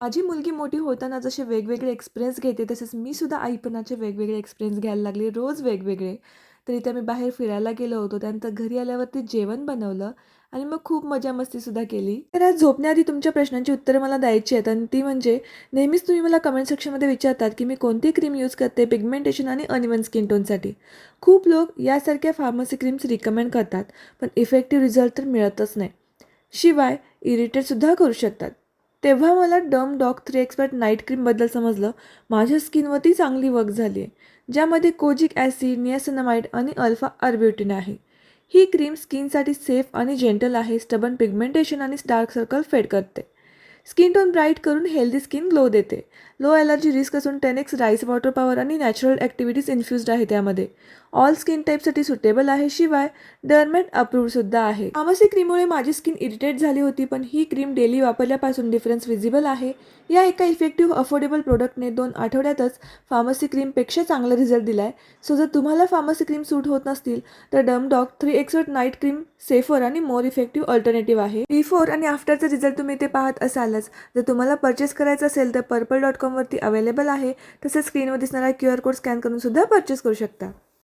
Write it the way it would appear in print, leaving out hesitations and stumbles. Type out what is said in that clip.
माझी मुलगी मोठी होताना जसे वेगवेगळे एक्सपिरियन्स घेते, तसेच मी सुद्धा आईपणाचे वेगवेगळे एक्सपिरियन्स घ्यायला लागले, रोज वेगवेगळे. तर इथे आम्ही बाहेर फिरायला गेलो होतो. त्यानंतर घरी आल्यावरती जेवण बनवलं आणि मग खूप मजा-मस्तीसुद्धा केली. तर आज झोपण्याआधी तुमच्या प्रश्नांची उत्तरं मला द्यायची आहेत आणि ती म्हणजे नेहमीच तुम्ही मला कमेंट सेक्शनमध्ये विचारतात, की मी कोणती क्रीम यूज करते पिगमेंटेशन आणि अनइव्हन स्किन टोनसाठी. खूप लोक यासारख्या फार्मसी क्रीम्स रिकमेंड करतात, पण इफेक्टिव्ह रिझल्ट तर मिळतच नाही. शिवाय इरिटेटसुद्धा करू शकतात. तेव्हा मला डम डॉक 3 एक्सपर्ट नाईट क्रीमबद्दल समजलं. माझ्या स्किनवरती चांगली वर्क झाली आहे, ज्यामध्ये कोजिक ॲसिड, नियासिनामाइड आणि अल्फा आर्ब्युटिन आहे. ही क्रीम स्किनसाठी सेफ आणि जेंटल आहे. स्टबन पिगमेंटेशन आणि डार्क सर्कल फेड करते. स्किन टोन ब्राईट करून हेल्दी स्किन ग्लो देते. लो ॲलर्जी रिस्क असून 10x राईस वॉटर पॉवर आणि नॅचरल ॲक्टिव्हिटीज इन्फ्युज्ड आहे त्यामध्ये. ऑल स्किन टाईपसाठी सुटेबल आहे. शिवाय डर्मेट अप्रूव्डसुद्धा आहे. फार्मसी क्रीममुळे माझी स्किन इरिटेट झाली होती, पण ही क्रीम डेली वापरल्यापासून डिफरन्स विजिबल आहे. या एका इफेक्टिव्ह अफोर्डेबल प्रोडक्टने 2 आठवड्यातच फार्मसी क्रीमपेक्षा चांगला रिझल्ट दिला आहे. सो जर तुम्हाला फार्मसी क्रीम सूट होत नसतील तर डमडॉक 3 एक्सपर्ट नाईट क्रीम सेफर आणि मोर इफेक्टिव्ह अल्टरनेटिव्ह आहे. बिफोर आणि आफ्टरचा रिझल्ट तुम्ही इथे पाहत असालच. जर तुम्हाला परचेस करायचं असेल तर पर्पल.com वरती अवेलेबल आहे. तसेच स्क्रीनवर दिसणारा QR कोड स्कॅन करून सुद्धा परचेस करू शकता.